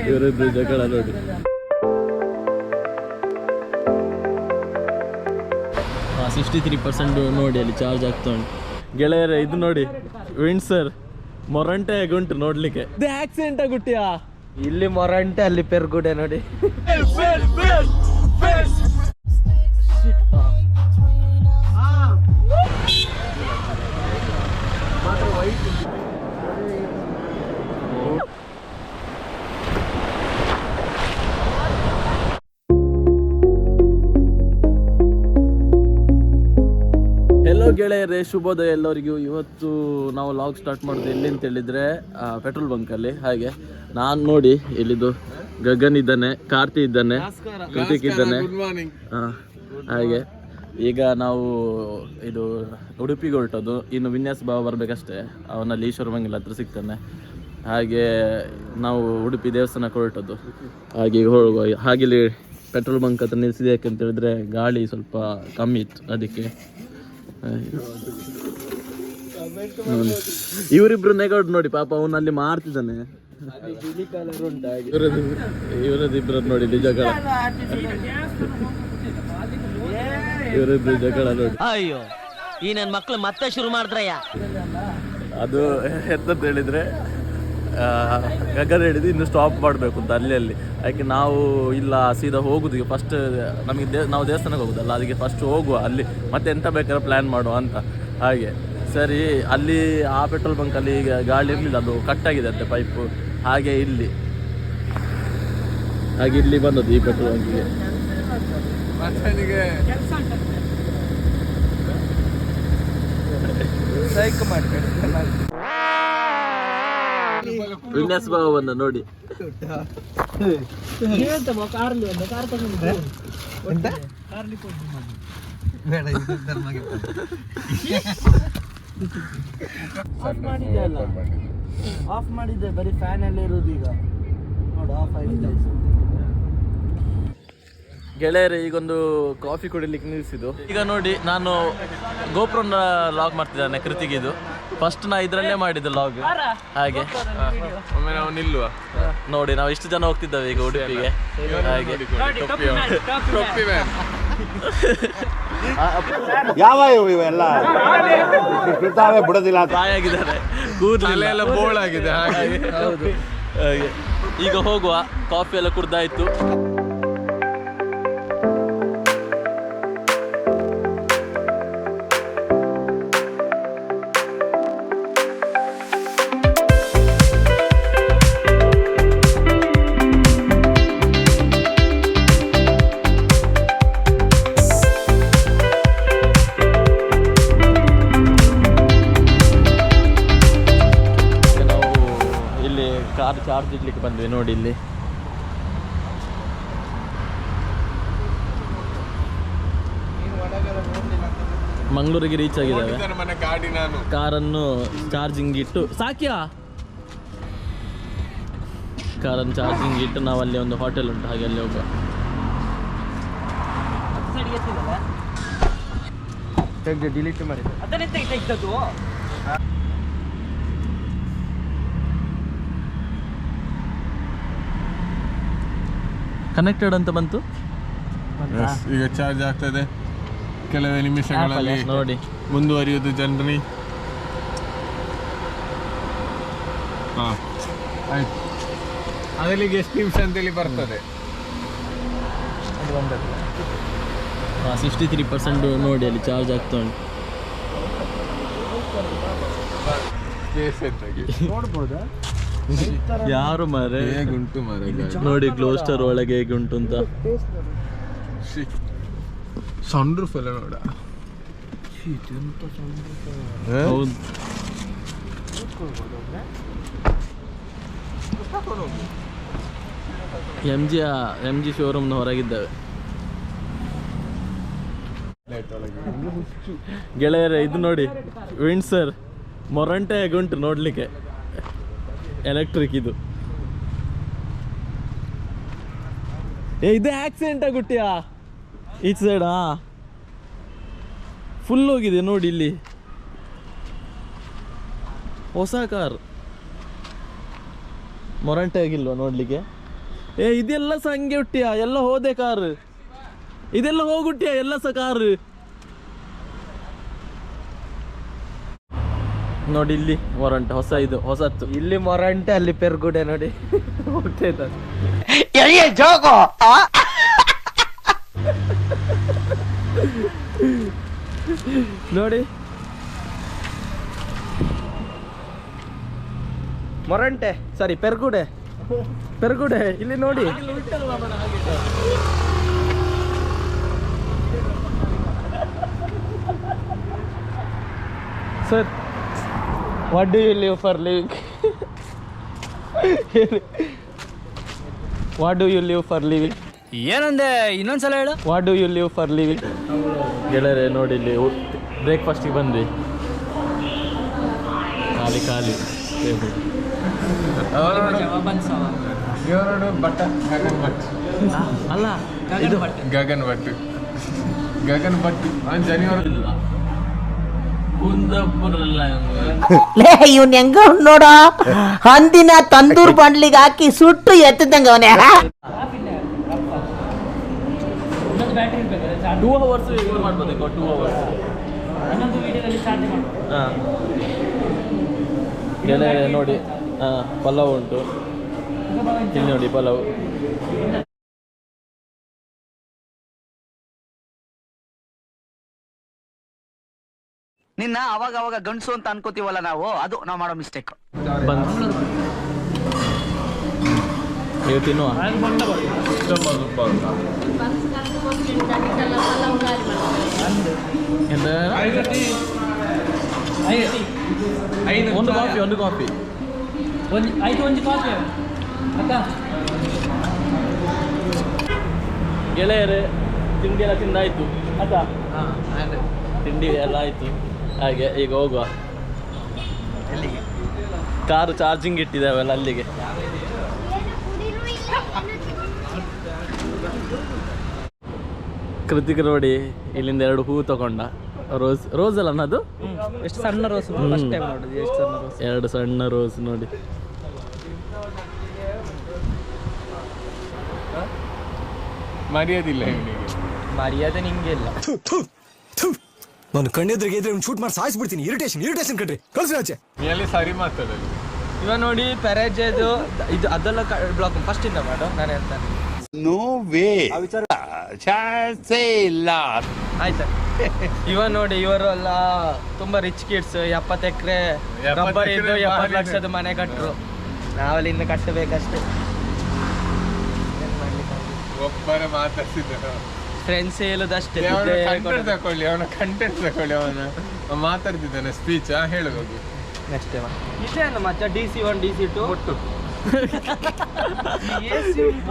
ಇವರಿಬ್ರು ಜಗಳ ನೋಡಿ. 63% ನೋಡಿ ಅಲ್ಲಿ ಚಾರ್ಜ್ ಆಗ್ತಾ ಉಂಟು ಗೆಳೆಯರೆ. ಇದು ನೋಡಿ ವಿಂಡ್ಸರ್ ಮೊರಂಟೆ ಉಂಟು ನೋಡ್ಲಿಕ್ಕೆ. ಇದು ಆಕ್ಸಿಡೆಂಟ್ ಆಗುಟ್ಟಿಯಾ? ಇಲ್ಲಿ ಮೊರಂಟೆ ಅಲ್ಲಿ ಪೆರ್ಗುಡೆ ನೋಡಿ. ಹೆಲೋ ಗೆಳೆಯರೇ, ಶುಭೋದಯ ಎಲ್ಲರಿಗೂ. ಇವತ್ತು ನಾವು ಲಾಗ್ ಸ್ಟಾರ್ಟ್ ಮಾಡೋದು ಎಲ್ಲಿ ಅಂತ ಹೇಳಿದರೆ ಪೆಟ್ರೋಲ್ ಬಂಕಲ್ಲಿ. ಹಾಗೆ ನಾನು ನೋಡಿ ಇಲ್ಲಿದ್ದು ಗಗನ್ ಇದ್ದಾನೆ, ಕಾರ್ತಿ ಇದ್ದಾನೆ, ಕೃತಿಕ್ ಇದ್ದಾನೆ. ಹಾಗೆ ಈಗ ನಾವು ಇದು ಉಡುಪಿಗೆ ಹೊರಟೋದು. ಇನ್ನು ವಿನ್ಯಾಸ ಭಾವ ಬರಬೇಕಷ್ಟೇ, ಅವನಲ್ಲಿ ಈಶ್ವರಮಂಗಲ ಹತ್ರ ಸಿಗ್ತಾನೆ. ಹಾಗೆ ನಾವು ಉಡುಪಿ ದೇವಸ್ಥಾನಕ್ಕೆ ಹೊರಟೋದು. ಹಾಗೆ ಹೋಗುವ. ಹಾಗೆ ಇಲ್ಲಿ ಪೆಟ್ರೋಲ್ ಬಂಕ್ ಹತ್ರ ನಿಲ್ಲಿಸಿದೆ, ಯಾಕಂತ ಹೇಳಿದ್ರೆ ಗಾಳಿ ಸ್ವಲ್ಪ ಕಮ್ಮಿ ಇತ್ತು ಅದಕ್ಕೆ. ಇವರಿಬ್ರು ನೆಗೌಟ್ ನೋಡಿ, ಪಾಪ ಅವನಲ್ಲಿ ಮಾರ್ತಿದ್ದಾನೆ. ಇವರದಿಬ್ರು ನೋಡಿ ಜಗಳ, ಇವರಿಬ್ರು ಜಗಳ ನೋಡಿ. ಅಯ್ಯೋ, ಈ ನನ್ನ ಮಕ್ಳು ಮತ್ತೆ ಶುರು ಮಾಡಿದ್ರಯ್ಯ. ಅದು ಎಂತಂತ ಹೇಳಿದ್ರೆ ಗಗನ್ ಹೇಳಿದ್ದು ಇನ್ನು ಸ್ಟಾಪ್ ಮಾಡಬೇಕು ಅಂತ ಅಲ್ಲಿ. ಯಾಕೆ ನಾವು ಇಲ್ಲ ಸೀದಾ ಹೋಗುದು. ಈಗ ಫಸ್ಟ್ ನಮಗೆ ನಾವು ದೇವಸ್ಥಾನಕ್ಕೆ ಹೋಗುದಲ್ಲ, ಅದಕ್ಕೆ ಫಸ್ಟ್ ಹೋಗುವ ಅಲ್ಲಿ, ಮತ್ತೆ ಎಂತ ಬೇಕಾದ್ರೆ ಪ್ಲ್ಯಾನ್ ಮಾಡುವ ಅಂತ. ಹಾಗೆ ಸರಿ, ಅಲ್ಲಿ ಆ ಪೆಟ್ರೋಲ್ ಬಂಕಲ್ಲಿ ಈಗ ಗಾಳಿ ಇರಲಿಲ್ಲ, ಅದು ಕಟ್ಟಾಗಿದೆ ಅಂತೆ ಪೈಪು. ಹಾಗೆ ಇಲ್ಲಿ ಬಂದದ್ದು ಈ ಪೆಟ್ರೋಲ್ ಬಂಕಿಗೆ. ವಿನ್ಯಾಸ ಭಾವ ಬಂದ ನೋಡಿ. ಆಫ್ ಮಾಡಿದ್ದೆ, ಬರೀ ಫ್ಯಾನ್ ಅಲ್ಲೇ ಇರೋದು ಈಗ ನೋಡಿ. ಆಫ್ ಆಗಿದೆ ಗೆಳೆಯರೆ. ಈಗೊಂದು ಕಾಫಿ ಕುಡಿಲಿಕ್ಕೆ ನಿಲ್ಲಿಸಿದ್ದು. ಈಗ ನೋಡಿ, ನಾನು ಗೋಪ್ರನ ಲಾಗ್ ಮಾಡ್ತಿದ್ದಾನೆ ಕೃತಿಗಿದು. ಫಸ್ಟ್ ನಾ ಇದರಲ್ಲೇ ಮಾಡಿದ್ದು ಲಾಗ್. ಹಾಗೆ ಒಮ್ಮೆ ನಾವು ನಿಲ್ಲುವ ನೋಡಿ. ನಾವು ಇಷ್ಟು ಜನ ಹೋಗ್ತಿದ್ದೇವೆ ಈಗ ಉಡುಪಿಗೆ. ಹಾಗೆ ಯಾವ ಇವೆಲ್ಲ ಬಿಡೋದಿಲ್ಲ, ಬಾಯಾಗಿದ್ದಾರೆ, ಕೂದಲೆಲ್ಲ ಬೋಳಾಗಿದೆ. ಹಾಗೆ ಹೌದು. ಹಾಗೆ ಈಗ ಹೋಗುವ. ಕಾಫಿ ಎಲ್ಲ ಕುಡ್ದಾಯ್ತು. ಕಾರ್ ಚಾರ್ಜ್ ಇಡ್ಲಿಕ್ಕೆ ಬಂದ್ವಿ ನೋಡಿ. ಇಲ್ಲಿ ಮಂಗಳೂರಿಗೆ ರೀಚ್ ಆಗಿದ್ದಾವೆ. ಕಾರನ್ನು ಚಾರ್ಜಿಂಗ್ ಇಟ್ಟು ಸಾಕ್ಯಾ, ಕಾರನ್ನು ಚಾರ್ಜಿಂಗ್ ಇಟ್ಟು ನಾವು ಅಲ್ಲಿ ಒಂದು ಹೋಟೆಲ್ ಉಂಟು, ಹಾಗೆ ಅಲ್ಲಿ ಹೋಗುವ. ಡಿಲೀಟ್ ಮಾಡಿ ಕನೆಕ್ಟೆಡ್ ಅಂತ ಬಂತು. ಈಗ ಚಾರ್ಜ್ ಆಗ್ತದೆ, ಕೆಲವೇ ನಿಮಿಷಗಳಲ್ಲಿ ನೋಡಿ ಮುಂದುವರಿಯುವುದು ಜರ್ನಿ. ಆಯ್ತು, ಅದರಲ್ಲಿ ಎಷ್ಟು ನಿಮಿಷ ಅಂತೇಳಿ ಬರ್ತದೆ. 63% ನೋಡಿ ಅಲ್ಲಿ ಚಾರ್ಜ್ ಆಗ್ತಾ ಉಂಟು. ನೋಡ್ಬೋದಾ ಯಾರು ಮಾರೆ ಹೇಗುಂಟು ಮಾರೆ ನೋಡಿ, ಗ್ಲೋಸ್ಟರ್ ಒಳಗೆ ಹೇಗುಂಟು ಅಂತ. ಸನ್ ರೂಫ್ ಎಲ್ಲ ನೋಡ. ಹೌದು, ಎಂ ಜಿ ಶೋರೂಮ್ನ ಹೊರಗಿದ್ದಾವೆ ಗೆಳೆಯರೆ. ಇದು ನೋಡಿ ವಿಂಡ್ಸರ್ ಮೊರಂಟೆ ಉಂಟು ನೋಡ್ಲಿಕ್ಕೆ, ಎಲೆಕ್ಟ್ರಿಕ್. ಇದು ಇದು ಆಕ್ಸಿಡೆಂಟ್ ಆಗುಟ್ಟಿಯಾ ಈಚೆ ಸೈಡಾ? ಫುಲ್ ಹೋಗಿದೆ ನೋಡಿ. ಇಲ್ಲಿ ಹೊಸ ಕಾರ್ ಮೊರಂಟೆ ಆಗಿಲ್ವಾ ನೋಡ್ಲಿಕ್ಕೆ? ಇದೆಲ್ಲ ಸಹ ಹಂಗೆ ಹುಟ್ಟಿಯಾ? ಎಲ್ಲ ಹೋದೆ ಕಾರ್, ಇದೆಲ್ಲ ಹೋಗುಟ್ಟಿಯಾ ಎಲ್ಲ ಸಹ ಕಾರ್. ನೋಡಿ ಇಲ್ಲಿ ಮೊರಂಟೆ ಹೊಸ, ಇದು ಹೊಸತ್ತು. ಇಲ್ಲಿ ಮೊರಂಟೆ, ಅಲ್ಲಿ ಪೆರ್ಗುಡೆ ನೋಡಿ ಹೋಗ್ತಾ ಇದ್ದಾರೆ. ನೋಡಿ ಮೊರಂಟೆ, ಸಾರಿ ಪೆರ್ಗುಡೆ, ಪೆರ್ಗುಡೆ ಇಲ್ಲಿ ನೋಡಿ. Sir, what do you live for living? What do you live for living? ಏನಂದೆ ಇನ್ನೊಂದ್ಸಲ ಹೇಳು. What do you live for living? ಗೆಳೆಯರೆ ನೋಡಿ, ಇಲ್ಲಿ ಬ್ರೇಕ್ಫಾಸ್ಟಿಗೆ ಬಂದ್ವಿ. ಖಾಲಿ ಖಾಲಿ ಟೇಬಲ್. ಇವರು ಭಟ್ಟ, ಗಗನ್ ಭಟ್. ಅಲ್ಲ ಇದು ಗಗನ್ ಭಟ್, ಗಗನ್ ಭಟ್ ಜನಿಯವರು ಕುಂದಾಪುರಲ್ಲ. ಲೇ ಇವ್ನ ಹೆಂಗ ನೋಡ, ಹಂದಿನ ತಂದೂರ್ ಬಂಡ್ಲಿಗೆ ಹಾಕಿ ಸುಟ್ಟು ಎತ್ತದಂಗ ಅವನೇ. 2 hours ಯೂಸ್ ಮಾಡ್ಬೋದು. 2 hours ಹಾಂ. ಗೆಳೆಯರೆ ನೋಡಿ, ಪಲಾವ್ ಉಂಟು ಇಲ್ಲಿ ನೋಡಿ, ಪಲಾವ್. ನಿನ್ನ ಅವಾಗ ಅವಾಗ ಗಂಡಸು ಅಂತ ಅನ್ಕೋತೀವಲ್ಲ ನಾವು, ಅದು ನಾವು ಮಾಡೋ ಮಿಸ್ಟೇಕ್. ಬಂದು ನೀವು ತಿನ್ನುವ. ಒಂದು ಕಾಫಿ, ಒಂದು ಕಾಫಿ, ಒಂದು ಕಾಫಿ ಅಕ್ಕ. ಗೆಳೆಯರೆ ತಿಂಡಿ ಎಲ್ಲ ತಿಂದಾಯ್ತು ಅಕ್ಕ. ತಿಂಡಿ ಎಲ್ಲ ಆಯ್ತು. ಹಾಗೆ ಈಗ ಹೋಗುವ. ಎಲ್ಲಿಗೆ? ಕಾರು ಚಾರ್ಜಿಂಗ್ ಇಟ್ಟಿದ್ದಾವೆಲ್ಲ ಅಲ್ಲಿಗೆ. ಕೃತಿಕ್ ನೋಡಿ ಇಲ್ಲಿಂದ 2 ಹೂ ತಗೊಂಡ. ರೋಸ್, ರೋಸ್ ಅಲ್ಲ ಅನ್ನೋದು, ಎಷ್ಟು ಸಣ್ಣ ರೋಸ್, ಫಸ್ಟ್ ಟೈಮ್ ನೋಡಿದ್ವಿ. ಎಷ್ಟು ಸಣ್ಣ ರೋಸ್, 2 ಸಣ್ಣ ರೋಸ್ ನೋಡಿ. ಮರ್ಯಾದಿಲ್ಲ ಇವನಿಗೆ. ಮರ್ಯಾದೆ ನಿಂಗೆ ಇಲ್ಲ. ನಾನು ಕಣ್ಣೆದ್ರಿಗೆ ಇದ್ರೆ ಶೂಟ್ ಮಾಡಿ ಸಾಯಿಸ್ಬಿಡ್ತೀನಿ. ಇರಿಟೇಷನ್ ಕಣ್ರಿ, ಕಳ್ಸಿ ಆಚೆ. ಎಲ್ಲಿ ಸರಿ ಮಾತಾಡೋದು. ಇವಾಗ ನೋಡಿ ಪೆರೇಜೆದು ಇದು ಅದೆಲ್ಲ ಬ್ಲಾಕ್ ಫಸ್ಟ್ ಇಂದ ಮಾಡು. ನಾನು ಹೇಳ್ತಾನೆ ನೋ ವೇ, ಚಾನ್ಸೇ ಇಲ್ಲ. ಆಯ್ತಾ. ಇವ ನೋಡಿ, ಇವರು ಎಲ್ಲ ತುಂಬಾ ರಿಚ್ ಕಿಡ್ಸ್. 70 ಎಕರೆ 70 ರಬ್ಬರ್ ಇದ್ದು ಎಕ್ರೆ 70 ಲಕ್ಷದ ಮನೆ ಕಟ್ಟರು. ನಾವಲ್ಲಿ ಇನ್ನು ಕಟ್ಟಬೇಕಷ್ಟೇ. ಒಬ್ಬರ ಮಾತಾಡ್ತಿದ್ದ ಫ್ರೆಂಡ್ಸ್ ಹೇಳುದಷ್ಟೇ. ಕಂಟೆಂಟ್ ತಕೊಳ್ಳಿ, ಅವನ ಕಂಟೆಂಟ್ ತಕೊಳ್ಳಿ. ಅವನ ಮಾತಾಡ್ತಿದ್ದಾನೆ, ಸ್ಪೀಚ್ ಹೇಳು ಹೋಗಿ. ನೆಕ್ಸ್ಟ್ ಇದೇನು ಮಚ್ಚ, DC1 DC2 ಒಟ್ಟು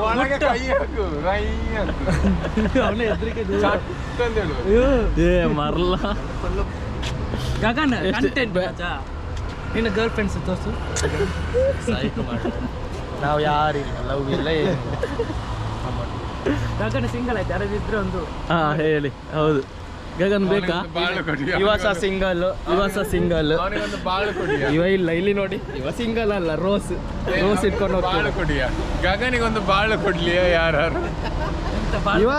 ಒಳಗೆ ಕೈ ಹಾಕು, ರೈ ಅಂತ. ಅವನ ಹೆದರಿಕೆ ಚಟ್ಟಂತ ಹೇಳು. ಏ ಮರಲ್ಲ. ಗಗನ್ ಕಂಟೆಂಟ್ ನಿನ್ನ ಗರ್ಲ್ ಫ್ರೆಂಡ್ಸ್ ತೋರ್ಸು. ನಾವು ಯಾರಿಲ್ಲ, ಲವ್ ಇಲ್ಲ, ಏನು. ಗಗನ್ ಸಿಂಗಲ್ ಆಯ್ತು, ಯಾರಾದಿದ್ರೆ ಒಂದು. ಹಾ ಹೇಳಿ. ಹೌದು, ಗಗನ್ ಬೇಕಾ? ಬಾಳು ಕೊಡಿ. ಇವಸ ಸಿಂಗಲ್, ಅವನಿಗೊಂದು ಬಾಳು ಕೊಡಿಯ. ಇವ ಇಲ್ಲ, ಇಲ್ಲಿ ನೋಡಿ, ಇವ ಸಿಂಗಲ್ ಅಲ್ಲ, ರೋಸ್ ಇಟ್ಕೊಂಡು ಬಾಳು ಹೋಗ್ತಾನೆ. ಕೊಡಿಯ. ಗಗನಿಗೊಂದು ಬಾಳು ಕೊಡ್ಲಿಯ ಯಾರು? ಇವ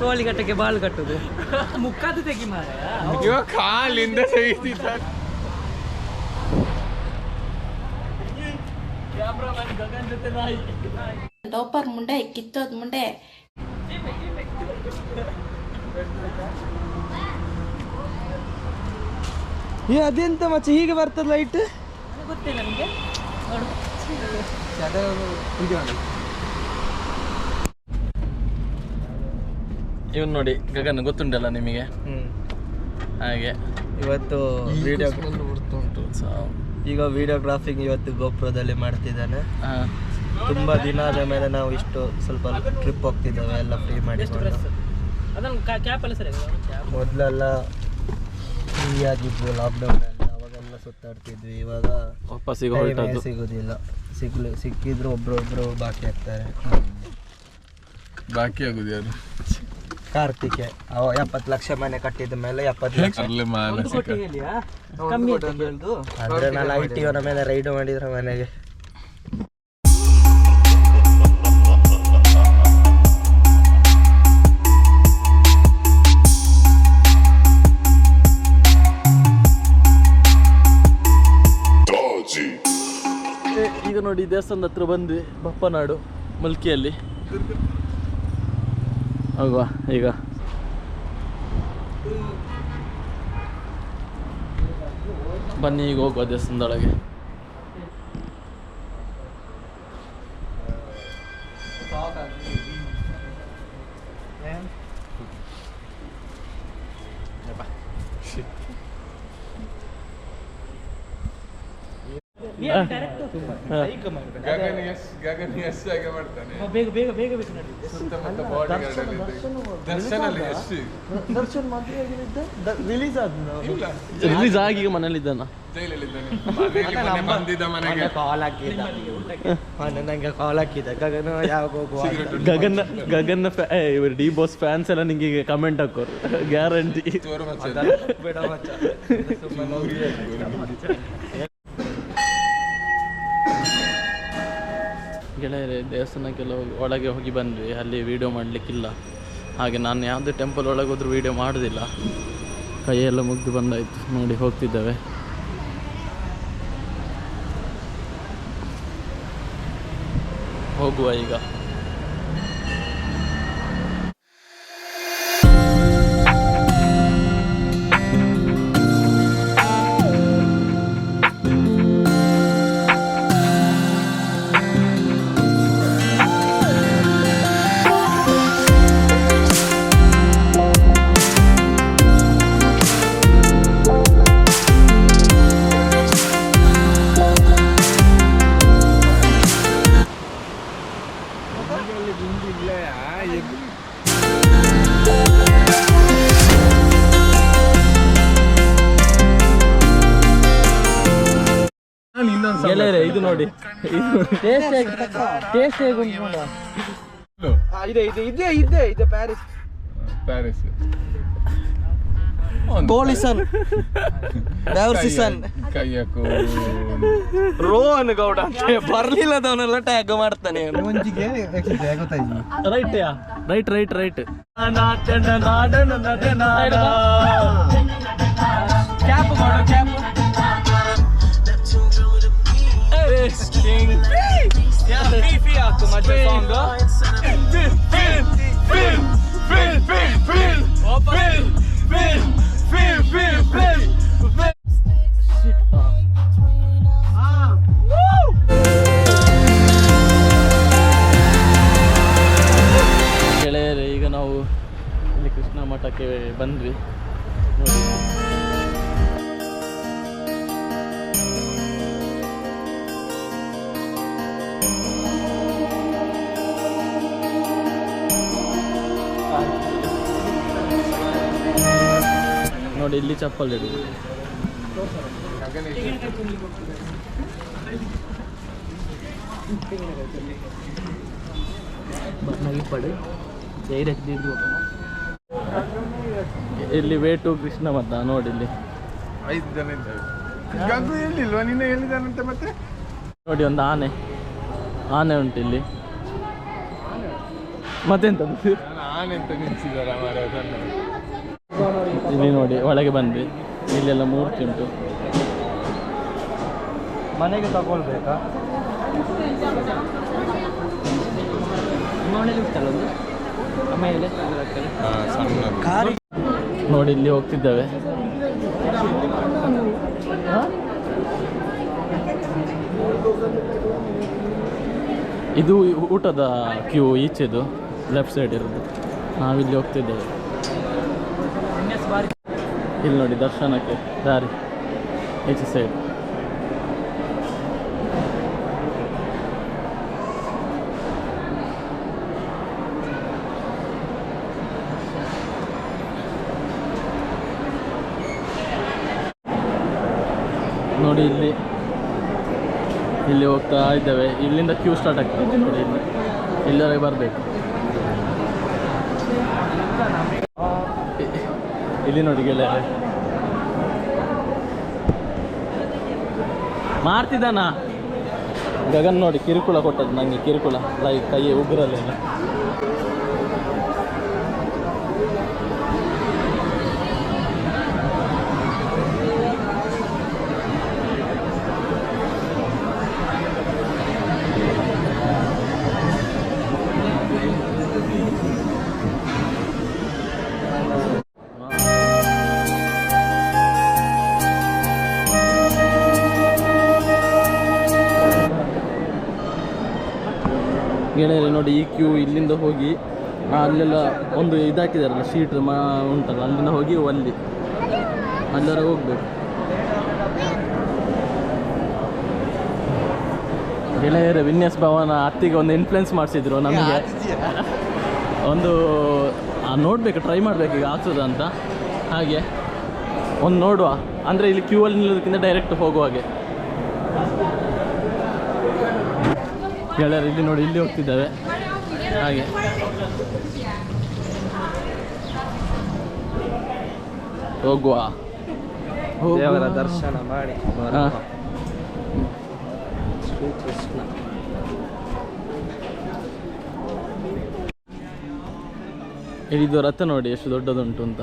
ಕೋಳಿಗಟ್ಟಕ್ಕೆ ಬಾಳು ಕಟ್ಟುದು. ಮುಖದ್ದು ತೆಗಿ ಮಾರ. ಇವ ಕಾಲಿಂದ ತೆಗಿತಿದ್ದಾನೆ. ಡೋಪರ್ ಮುಂಡೆ, ಕಿತ್ತೋದ್ ಮುಂಡೆ. ಅದೆಂತ ಮಚ್ಚ ಹೀಗೆ ಬರ್ತದ ಲೈಟ್? ಗೊತ್ತಿಲ್ಲ ನಿಮಗೆ? ಇವನ್ ನೋಡಿ, ಗಗನ್ ಗೊತ್ತುಂಟಲ್ಲ ನಿಮಗೆ. ಹಾಗೆ ಇವತ್ತು ವಿಡಿಯೋ ಈಗ ವಿಡಿಯೋಗ್ರಾಫಿಂಗ್ ಇವತ್ತು ಗೋಪುರದಲ್ಲಿ ಮಾಡ್ತಿದ್ದಾನೆ. ತುಂಬ ದಿನ ಆದ ಮೇಲೆ ನಾವು ಇಷ್ಟು ಸ್ವಲ್ಪ ಟ್ರಿಪ್ ಹೋಗ್ತಿದ್ದೇವೆ, ಎಲ್ಲ ಫ್ರೀ ಮಾಡಿಕೊಂಡು. ಮೊದಲೆಲ್ಲ ಫ್ರೀ ಆಗಿದ್ವು ಲಾಕ್ಡೌನಲ್ಲಿ, ಅವಾಗೆಲ್ಲ ಸುತ್ತಾಡ್ತಿದ್ವಿ. ಇವಾಗ ವಾಪಸ್ ಸಿಗೋದಿಲ್ಲ. ಸಿಕ್ಕಿದ್ರು ಒಬ್ರೊಬ್ರು ಬಾಕಿ ಆಗ್ತಾರೆ. ಬಾಕಿ ಆಗುದು ಯಾರು? ಕಾರ್ತಿಕೆ ಅವ 70 ಲಕ್ಷ ಮನೆ ಕಟ್ಟಿದ ಮೇಲೆ 70 ಲಕ್ಷ ಅರ್ಲಿ ಮಾನಸಿಕ ಅಂದ್ರೆ ನಾನು ಐಟಿ ಅವನ ಮೇಲೆ ರೈಡ್ ಮಾಡಿದ್ರೆ ಮನೆಗೆ. ಈಗ ನೋಡಿ ದೇವಸ್ಥಾನದ ಹತ್ರ ಬಂದ್ವಿ, ಬಪ್ಪನಾಡು ಮಲ್ಕಿಯಲ್ಲಿ. ಹೋಗುವ ಈಗ. ಬನ್ನಿ ಈಗ ಹೋಗುವ ದೇವಸ್ಥಾನದೊಳಗೆ. ಗಗನ್ ಯಶ್ ಆಗಿ ಮಾಡ್ತಾನೆ. ಸುತ್ತಮುತ್ತ ಬಾಡಿಗಾರ್ಡ್ ದರ್ಶನ್ ಅಲ್ಲಿ ಯಶ್ ರಿಲೀಸ್ ರಿಲೀಸ್ ಆಗಿ ಈಗ ಮನೇಲಿದ್ದಾನ, ಜೈಲಲ್ಲಿದ್ದಾನೆ. ಬಂದಿದ್ದ ಮನೆಗೆ ಕಾಲ್ ಹಾಕಿದ್ದ ನಂಗೆ ಕಾಲ್ ಹಾಕಿದ್ದ ಗಗನ ಯಾವಾಗ ಹೋಗುವ. ಗಗನ್ ಇವರು ಡಿ ಬಾಸ್ ಫ್ಯಾನ್ಸ್ ಎಲ್ಲ ನಿಂಗೆ ಈಗ ಕಮೆಂಟ್ ಹಾಕೋರು ಗ್ಯಾರಂಟಿ. ಬೇಡ ಮಚ್ಚ. ಗೆಳೆಯರೆ ದೇವಸ್ಥಾನಕ್ಕೆಲ್ಲ ಒಳಗೆ ಹೋಗಿ ಬಂದ್ವಿ. ಅಲ್ಲಿ ವೀಡಿಯೋ ಮಾಡಲಿಕ್ಕಿಲ್ಲ, ಹಾಗೆ ನಾನು ಯಾವುದೇ ಟೆಂಪಲ್ ಒಳಗೆ ಹೋದ್ರೂ ವೀಡಿಯೋ ಮಾಡೋದಿಲ್ಲ. ಕೈಯೆಲ್ಲ ಮುಗ್ದು ಬಂದಾಯಿತು. ನೋಡಿ ಹೋಗ್ತಿದ್ದೇವೆ. ಹೋಗುವ ಈಗ. ಗೆಳೆಯರೆ ಇದು ನೋಡಿ, ಟೇಸ್ಟ್ ಹೇಗೆ ಇದೆ ಪ್ಯಾರಿಸ್ ಪ್ಯಾರಿಸ್ ಗೋಲಿಸನ್ ಬ್ಯಾವರ್ಸಿಸನ್ ಕೈಯಕು ರೋಹನ್ ಗೌಡ ಬರ್ಲಿಲ್ಲದವನೆಲ್ಲ ಟ್ಯಾಗ್ ಮಾಡ್ತಾನೆ. Right right right. ಕ್ಯಾಪ್ ಮಾಡು ಕ್ಯಾಪ್. ಹಾಕು ಮಜಾ ಸಾಂಗ್. ಗೆಳೆಯರೆ ಈಗ ನಾವು ಇಲ್ಲಿ ಕೃಷ್ಣ ಮಠಕ್ಕೆ ಬಂದ್ವಿ. ನೋಡಿ ನೋಡಿ ಇಲ್ಲಿ ಚಪ್ಪಲ್ ಇಡುದು. ಇಲ್ಲಿ ವೇ ಟು ಕೃಷ್ಣ ಮಠ ನೋಡಿ. ಇಲ್ಲಿ 5 ಜನ ಇದ್ದಾರೆ. ಗಗು ಹೇಳಿಲ್ವಾ ನಿನ್ನೆ ಹೇಳಿದಾನಂತೆ? ಮತ್ತೆ ನೋಡಿ ಒಂದು ಆನೆ ಉಂಟು ಇಲ್ಲಿ. ಮತ್ತೆಂತ ಆನೆ ಅಂತ ನಿಲ್ಸಿದಾರ ಮಾರ್ರೆ. ಇಲ್ಲಿ ನೋಡಿ ಒಳಗೆ ಬಂದ್ವಿ. ಇಲ್ಲೆಲ್ಲ ಮೂರ್ತಿ ಉಂಟು. ಮನೆಗೆ ತಗೊಳ್ಬೇಕಾ? ನೋಡಿ ಇಲ್ಲಿ ಹೋಗ್ತಿದ್ದೇವೆ. ಇದು ಊಟದ ಕ್ಯೂ ಈಚೆದು ಲೆಫ್ಟ್ ಸೈಡ್ ಇರೋದು. ನಾವಿಲ್ಲಿ ಹೋಗ್ತಿದ್ದೇವೆ. ಇಲ್ಲಿ ನೋಡಿ ದರ್ಶನಕ್ಕೆ ದಾರಿ ಈಚೆ ಸೈಡ್. ನೋಡಿ ಇಲ್ಲಿ ಹೋಗ್ತಾ ಇದ್ದೇವೆ. ಇಲ್ಲಿಂದ ಕ್ಯೂ ಸ್ಟಾರ್ಟ್ ಆಗ್ತದೆ ನೋಡಿ. ಇಲ್ಲಿವರೆಗೆ ಬರಬೇಕು. ಇಲ್ಲಿ ನೋಡಿ ಗೆಳೆಯರೆ, ಮಾಡ್ತಿದ್ದಾನ ಗಗನ್ ನೋಡಿ ಕಿರುಕುಳ ಕೊಟ್ಟದ್ದು ನನಗೆ, ಕಿರುಕುಳ ಲೈಕ್ ಕೈ ಉಗ್ರಲ್ಲೇನು. ಗೆಳೆಯರೆ ನೋಡಿ ಈ ಕ್ಯೂ ಇಲ್ಲಿಂದ ಹೋಗಿ ಅಲ್ಲೆಲ್ಲ ಒಂದು ಇದಾಕಿದಾರಲ್ಲ ಶೀಟ್ ಉಂಟಲ್ಲ, ಅಲ್ಲಿಂದ ಹೋಗಿ ಅಲ್ಲರ ಹೋಗ್ಬೇಕು. ಗೆಳೆಯರೆ ವಿನ್ಯಾಸ್ ಭವನ ಅತ್ತಿಗೆ ಒಂದು ಇನ್ಫ್ಲುಯೆನ್ಸ್ ಮಾಡಿಸಿದ್ರು ನಮಗೆ, ಒಂದು ನೋಡ್ಬೇಕು, ಟ್ರೈ ಮಾಡಬೇಕು ಈಗ ಆಗ್ತದ ಅಂತ. ಹಾಗೆ ಒಂದು ನೋಡುವ, ಅಂದರೆ ಇಲ್ಲಿ ಕ್ಯೂ ಅಲ್ಲಿ ನಿಲ್ಲೋದಕ್ಕಿಂತ ಡೈರೆಕ್ಟ್ ಹೋಗುವಾಗೆ. ಗೆಳೆಯರು ಇಲ್ಲಿ ನೋಡಿ, ಇಲ್ಲಿ ಹೋಗ್ತಿದ್ದಾವೆ. ಹಾಗೆ ಹೋಗುವ, ದೇವರ ದರ್ಶನ ಮಾಡಿ ಹಾಂ. ಶ್ರೀಕೃಷ್ಣ. ಇದು ರಥ ನೋಡಿ ಎಷ್ಟು ದೊಡ್ಡದುಂಟು ಅಂತ.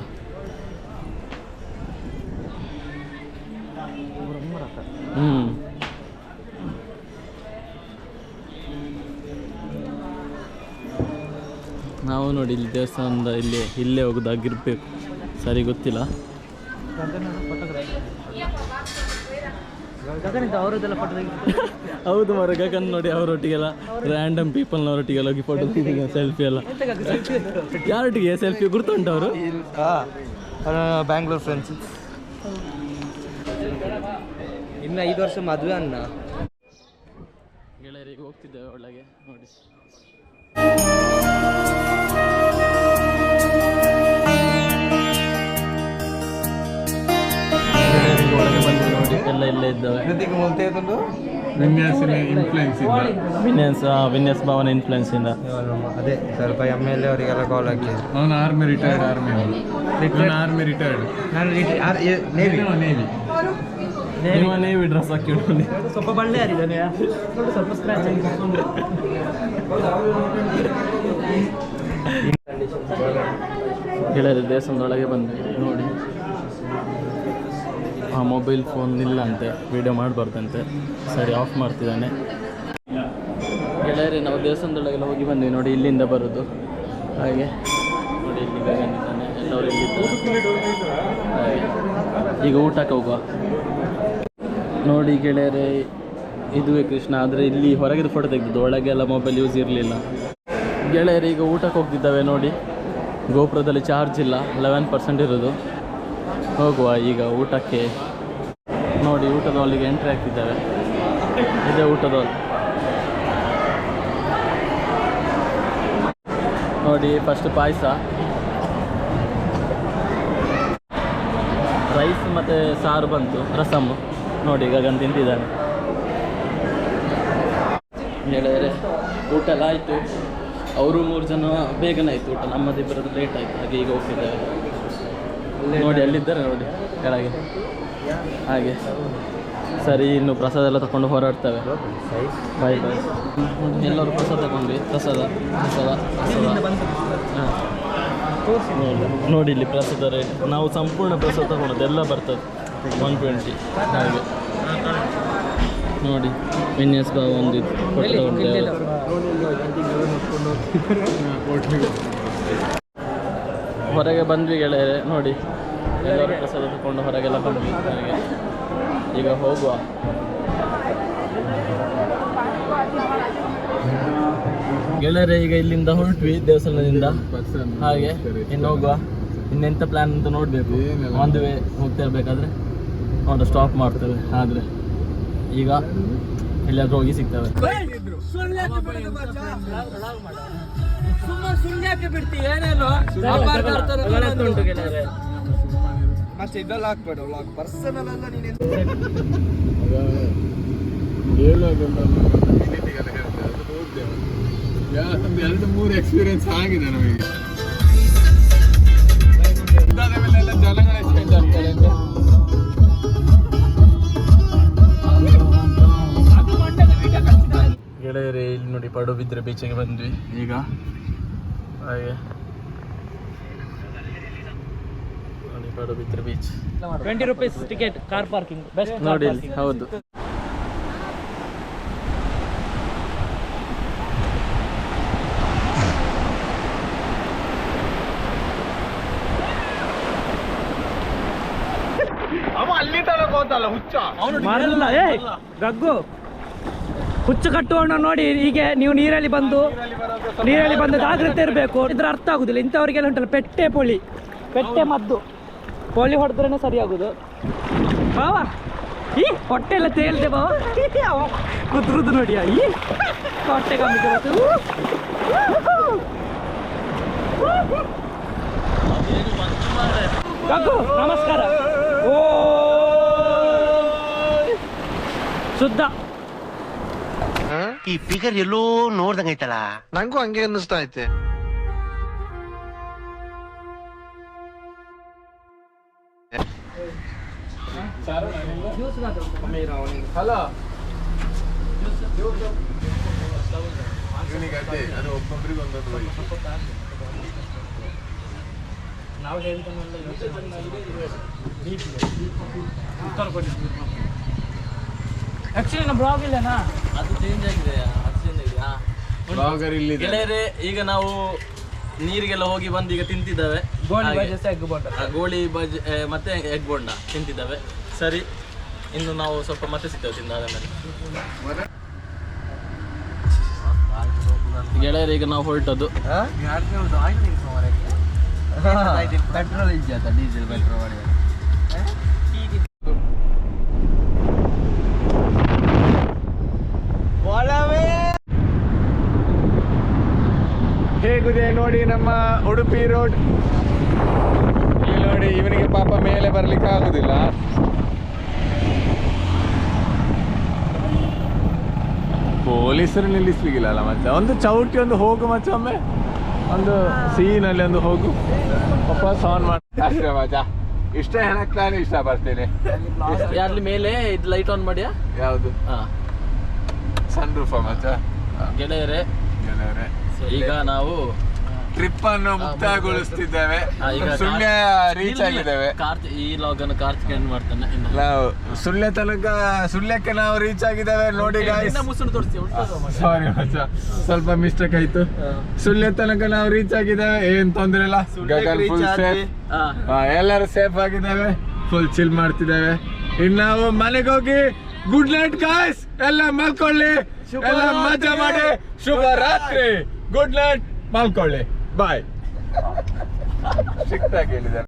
ನಾವು ನೋಡಿ ಇಲ್ಲಿ ದೇವಸ್ಥಾನದ ಇಲ್ಲೇ ಹೋಗೋದಾಗಿರ್ಬೇಕು, ಸರಿ ಗೊತ್ತಿಲ್ಲ. ಹೌದು ಮರ, ಗಗನ್ ನೋಡಿ ಅವರೊಟ್ಟಿಗೆಲ್ಲ ರ್ಯಾಂಡಮ್ ಪೀಪಲ್ನವರೊಟ್ಟಿಗೆಲ್ಲ ಹೋಗಿ ಫೋಟೋ ತೆಗೆದ, ಸೆಲ್ಫಿ ಎಲ್ಲ. ಯಾರೊಟ್ಟಿಗೆ ಸೆಲ್ಫಿ ಗುರ್ತುಂಟು ಅವರು? ಬ್ಯಾಂಗ್ಳೂರ್ ಫ್ರೆಂಡ್ಸ್. ಇನ್ನು 5 ವರ್ಷ ಮದುವೆ ಅನ್ನ. ಗೆಳೆಯರಿಗೆ ಹೋಗ್ತಿದ್ದೇವೆ ಒಳಗೆ ನೋಡಿ. ಒಳಗೆ ಬಂದು ನೋಡಿ ಎಲ್ಲ ಇಲ್ಲೇ ಇದ್ದಾವೆ. ವಿನ್ಯಾಸ್ ಭವನ ಇನ್ಫ್ಲುಯೆನ್ಸ್ ಇಂದ ಅದೇ ಸ್ವಲ್ಪ MLA ಅವರಿಗೆಲ್ಲ ಕಾಲ್ ಹಾಕಿದ್ರು. ಅವನು ಆರ್ಮಿ ರಿಟೈರ್ಡ್, ನೇವಿ ಡ್ರೆಸ್ ಹಾಕಿ ಸ್ವಲ್ಪ ಬಳ್ಳೆ ಆರಿದ್ದಾನೆ, ಸ್ವಲ್ಪ ಸ್ಕ್ರಾಚ್ ಆಗಿದೆ. ಗೆಳೆಯರ ದೇವಸ್ಥಾನದೊಳಗೆ ಬಂದ್ವಿ ನೋಡಿ. ಮೊಬೈಲ್ ಫೋನ್ ಇಲ್ಲ ಅಂತೆ, ವಿಡಿಯೋ ಮಾಡಬಾರ್ದಂತೆ. ಸರಿ, ಆಫ್ ಮಾಡ್ತಿದ್ದಾನೆ. ಗೆಳೆಯರೇ ನಾವು ದೇವಸ್ಥಾನದೊಳಗೆಲ್ಲ ಹೋಗಿ ಬಂದ್ವಿ ನೋಡಿ, ಇಲ್ಲಿಂದ ಬರೋದು. ಹಾಗೆ ನೋಡಿ ಇಲ್ಲಿ ಬಂದಿದ್ದಾನೆ, ಎಲ್ಲರೂ ಇಲ್ಲಿದ್ದಾರೆ. ಹಾಗೆ ಈಗ ಊಟಕ್ಕೆ ಹೋಗುವ. ನೋಡಿ ಗೆಳೆಯರೇ, ಇದುವೇ ಕೃಷ್ಣ, ಆದರೆ ಇಲ್ಲಿ ಹೊರಗಿದ ಫೋಟೋ ತೆಗೆದಿದ್ದು, ಒಳಗೆಲ್ಲ ಮೊಬೈಲ್ ಯೂಸ್ ಇರಲಿಲ್ಲ. ಗೆಳೆಯರು ಈಗ ಊಟಕ್ಕೆ ಹೋಗ್ತಿದ್ದಾವೆ ನೋಡಿ. ಗೋಪುರದಲ್ಲಿ ಚಾರ್ಜ್ ಇಲ್ಲ, 11% ಇರೋದು. ಹೋಗುವ ಈಗ ಊಟಕ್ಕೆ. ನೋಡಿ ಊಟದ ಹಾಲಿಗೆ ಎಂಟ್ರಿ ಆಗ್ತಿದ್ದಾವೆ. ಇದೇ ಊಟದ ಹಾಲ್ ನೋಡಿ. ಫಸ್ಟ್ ಪಾಯಸ, ರೈಸ್ ಮತ್ತು ಸಾರು ಬಂತು, ರಸಮ್ಮು ನೋಡಿ ಗಗನ್ ತಿಂತಿದ್ದಾನೆ. ಹೇಳಿದರೆ ಊಟ ಎಲ್ಲ ಆಯಿತು. ಅವರು 3 ಜನ ಬೇಗನೆ ಆಯಿತು ಊಟ, ನಮ್ಮದಿಬ್ಬರದ್ದು ಲೇಟ್ ಆಯಿತು. ಹಾಗೆ ಈಗ ಹೋಗ್ತಿದ್ದೇವೆ ನೋಡಿ, ಅಲ್ಲಿದ್ದಾರೆ ನೋಡಿ ಕೆಳಗೆ. ಹಾಗೆ ಸರಿ, ಇನ್ನು ಪ್ರಸಾದ ಎಲ್ಲ ತಗೊಂಡು ಹೊರಡ್ತೇವೆ. ಬಾಯ್ ಬಾಯ್. ಎಲ್ಲರೂ ಪ್ರಸಾದ ತಗೊಂಡ್ವಿ. ಪ್ರಸಾದ ಹಾಂ ನೋಡಿ ಇಲ್ಲಿ ಪ್ರಸಾದ ರೇಟ್. ನಾವು ಸಂಪೂರ್ಣ ಪ್ರಸಾದ ತಗೊಂಡದ್ದು, ಎಲ್ಲ ಬರ್ತದೆ 120. ಹಾಗೆ ನೋಡಿ ವಿನ್ಯಾಸ್ ಭಾವ ಒಂದು ಕೊಟ್ಟು ತಗೊಂಡಿದ್ದೇವೆ. ಹೊರಗೆ ಬಂದ್ವಿ ಗೆಳೆಯರೆ ನೋಡಿ, ಎಲ್ಲರೂ ಪ್ರಸಾದ ತಗೊಂಡು ಹೊರಗೆಲ್ಲ ಬಂದ್ವಿ. ಹಾಗೆ ಈಗ ಹೋಗುವ. ಗೆಳೆಯರೆ ಈಗ ಇಲ್ಲಿಂದ ಹೊರಟ್ವಿ ದೇವಸ್ಥಾನದಿಂದ. ಹಾಗೆ ಇನ್ನು ಹೋಗುವ. ಇನ್ನೆಂಥ ಪ್ಲ್ಯಾನ್ ಅಂತ ನೋಡಬೇಕು. ಒಂದು ವೇ ಹೋಗ್ತಾ ಇರಬೇಕಾದ್ರೆ ನೋಡು ಸ್ಟಾಪ್ ಮಾಡ್ತೇವೆ. ಆದರೆ ಈಗ ಎಲ್ಲಾದ್ರೂ ಹೋಗಿ ಸಿಗ್ತೇವೆ. ಮತ್ತೆ ಇದೆಲ್ಲ ಹಾಕ್ಬೇಡ, ಪರ್ಸನಲ್ ಎಲ್ಲ ನೀನು ಒಂದು 2-3 ಎಕ್ಸ್ಪೀರಿಯನ್ಸ್ ಆಗಿದೆ ನಮಗೆ. ಜಲಗಳ ಗೆಳೆಯರೇ ಇಲ್ಲಿ ನೋಡಿ ಪಡುಬಿದ್ರೆ ಬೀಚಿಗೆ ಬಂದ್ವಿ ಈಗ. ಹಾಗೆ ನೋಡಿ Padubidri beach. 20 rupees ticket, car parking best ನೋಡಿ ಇಲ್ಲಿ. ಹೌದು, ಮಾಡಲ್ಲ. ಗಗ್ಗು ಹುಚ್ಚು ಕಟ್ಟುವಣ್ಣ ನೋಡಿ. ಹೀಗೆ ನೀವು ನೀರಲ್ಲಿ ಬಂದು ಜಾಗ್ರತೆ ಇರಬೇಕು. ಇದ್ರ ಅರ್ಥ ಆಗುದಿಲ್ಲ ಇಂಥವ್ರಿಗೆಲ್ಲ ಉಂಟಲ್ಲ, ಪೆಟ್ಟೆ ಮದ್ದು ಪೋಲಿ ಹೊಡೆದ್ರೇನೆ ಸರಿ ಆಗುದು. ಬಾವಾ ಈ ಹೊಟ್ಟೆ ಎಲ್ಲ ತೇಲ್ದೆ ಬಾವ, ಕುದ್ರುದು ನೋಡಿ. ಈ ಹೊಟ್ಟೆ ಕಮ್ಮಿ ಗಗ್ಗು ನಮಸ್ಕಾರ. ಓ ಶುದ್ಧ. ಈ ಫಿಗರ್ ಎಲ್ಲೋ ನೋಡ್ದಂಗೈತಲ್ಲ. ನಂಗೂ ಹಂಗೆ ಅನ್ನಿಸ್ತಾ ಐತೆ. ಹಲೋ, ಇವನಿಗೆ ಅದೇ ಅದು ಒಬ್ಬೊಬ್ಬರಿಗೆ ಒಂದೊಂದು ವಯಸ್ಸು. ನಾವು ಆಕ್ಚುಲಿ ನಮ್ಮ ಬ್ಲಾಗ್ ಇಲ್ಲನಾ, ಅದು ಚೇಂಜ್ ಆಗಿದೆ. ಬ್ಲಾಗರ್ ಇಲ್ಲಿ ಗೆಳೆಯರೇ ಈಗ ನಾವು ನೀರಿಗೆಲ್ಲ ಹೋಗಿ ಬಂದು ಈಗ ತಿಂತಿದ್ದಾವೆ. ಗೋಳಿ ಬಜ್ ಮತ್ತೆ ಎಗ್ ಬೋಂಡ ತಿಂತಿದ್ದಾವೆ. ಸರಿ, ಇನ್ನು ನಾವು ಸ್ವಲ್ಪ ಮತ್ತೆ ಸಿಗ್ತೇವೆ ತಿಂದಾದ ಮೇಲೆ. ಗೆಳೆಯರು ಈಗ ನಾವು ಹೊರಟದ್ದು. ಪೆಟ್ರೋಲ್ ಇದೆಯಾ? ಡೀಸೆಲ್ ಪೆಟ್ರೋಲ್ ಮಾಡಿ ಹೇಗಿದೆ ನೋಡಿ ನಮ್ಮ ಉಡುಪಿ ರೋಡ್. ಇಲ್ಲಿ ನೋಡಿ, ಇವನಿಗೆ ಪಾಪ ಮೇಲೆ ಬರ್ಲಿಕ್ಕೆ ಆಗುದಿಲ್ಲ. ಪೊಲೀಸರು ನಿಲ್ಲಿಸ್ಲಿಕ್ಕಿಲ್ಲ ಮಚ್ಚ. ಒಂದು ಚೌಟಿ ಒಂದು ಹೋಗು ಮಚ್ಚ, ಒಮ್ಮೆ ಒಂದು ಸೀನಲ್ಲಿ ಒಂದು ಹೋಗು, ವಾಪಸ್ ಆನ್ ಮಾಡಿ ಅಷ್ಟೇ ಮಚ್ಚ. ಇಷ್ಟ ಹೇಳಕ್ ನಾನು ಇಷ್ಟ ಪಡ್ತೇನೆ. ಅಲ್ಲಿ ಮೇಲೆ ಇದು ಲೈಟ್ ಆನ್ ಮಾಡಿಯಾ? ಯಾವುದು? ಹಾ, ಸನ್ ರೂಫ ಮಚ್ಚ. ಗೆಳೆಯರೇ ಈಗ ನಾವು ಟ್ರಿಪ್ ಅನ್ನು ಮುಕ್ತಾಯಗೊಳಿಸ್ತಿದ್ದೇವೆ. ಸುಳ್ಯ ರೀಚ್ ಆಗಿದ್ದೇವೆ. ಈ ಲಾಗ್ ಅನ್ನು ಕಾರ್ತಿಕ್ ಎಂಡ್ ಮಾಡ್ತಾನೆ. ನಾವು ಸುಳ್ಯಕ್ಕೆ ನಾವು ರೀಚ್ ಆಗಿದ್ದೇವೆ ನೋಡಿ ಗಾಯ್ಸ್. ಸಾರಿ ಮಚ್ಚ, ಸ್ವಲ್ಪ ಮಿಸ್ಟೇಕ್ ಆಯ್ತು. ಸುಳ್ಯ ತನಕ ನಾವು ರೀಚ್ ಆಗಿದ್ದೇವೆ, ಏನ್ ತೊಂದ್ರೆ ಇಲ್ಲ. ಗಗನ್ ಫುಲ್ ಸೇಫ್, ಎಲ್ಲರೂ ಸೇಫ್ ಆಗಿದ್ದೇವೆ. ಫುಲ್ ಚಿಲ್ ಮಾಡ್ತಿದ್ದೇವೆ. ಇನ್ನು ನಾವು ಮನೆಗೆ ಹೋಗಿ ಗುಡ್ ನೈಟ್ ಗಾಯ್ಸ್, ಎಲ್ಲ ಮಲ್ಕೊಳ್ಳಿ, ಎಲ್ಲ ಮಜಾ ಮಾಡಿ. ಶುಭ ರಾತ್ರಿ, ಗುಡ್ ನೈಟ್, ಮಲ್ಕೊಳ್ಳಿ, ಬಾಯ್. ಸಿಕ್ತಾಗಿ ಹೇಳಿದ್ದಾರೆ.